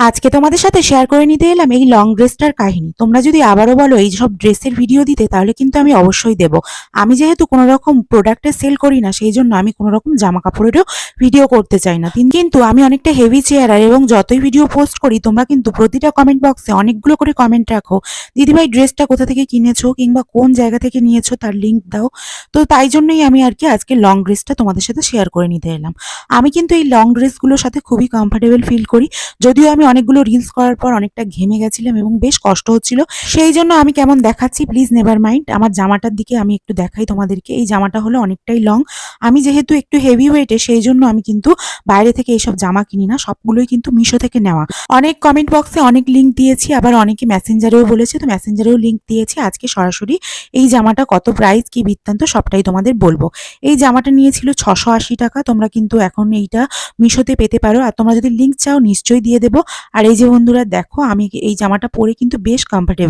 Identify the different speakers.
Speaker 1: আজকে তোমাদের সাথে শেয়ার করে নিতে এলাম এই লং ড্রেসটার কাহিনী। তোমরা যদি আবারও বলো এই সব ড্রেসের ভিডিও দিতে, তাহলে কিন্তু আমি অবশ্যই দেব। আমি যেহেতু কোনো রকম প্রোডাক্টের সেল করি না, সেই জন্য আমি কোনো রকম জামা কাপড়েরও ভিডিও করতে চাই না। কিন্তু আমি অনেকটা হেভি চেয়ারার, এবং যতই ভিডিও পোস্ট করি তোমরা কিন্তু প্রতিটা কমেন্ট বক্সে অনেকগুলো করে কমেন্ট রাখো, দিদিভাই ড্রেসটা কোথা থেকে কিনেছো কিংবা কোন জায়গা থেকে নিয়েছো তার লিঙ্ক দাও। তো তাই জন্যই আমি আর কি আজকে লং ড্রেসটা তোমাদের সাথে শেয়ার করে নিতে এলাম। আমি কিন্তু এই লং ড্রেসগুলোর সাথে খুবই কমফোর্টেবল ফিল করি। যদিও আমি অনেকগুলো রিলস করার পর অনেকটা ঘেমে গেছিলাম এবং বেশ কষ্ট হচ্ছিল, সেই জন্য আমি কেমন দেখাচ্ছি প্লিজ নেভার মাইন্ড। আমার জামাটার দিকে আমি একটু দেখাই তোমাদেরকে। এই জামাটা হলো অনেকটাই লং। আমি যেহেতু একটু হেভি ওয়েটে, সেই জন্য আমি কিন্তু বাইরে থেকে এইসব জামা কিনি না, সবগুলোই কিন্তু মিশো থেকে নেওয়া। অনেক কমেন্ট বক্সে অনেক লিঙ্ক দিয়েছি, আবার অনেকে মেসেঞ্জারেও বলেছে, তো মেসেঞ্জারেও লিঙ্ক দিয়েছি। আজকে সরাসরি এই জামাটা কত প্রাইস কি বৃত্তান্ত সবটাই তোমাদের বলবো। এই জামাটা নিয়েছিল 680 টাকা। তোমরা কিন্তু এখন এইটা মিশোতে পেতে পারো, আর তোমরা যদি লিঙ্ক চাও নিশ্চয়ই দিয়ে দেবো। আর এই যে বন্ধুরা দেখো, আমি এই জামাটা পরে কিন্তু বেশ কমফোর্টেবল।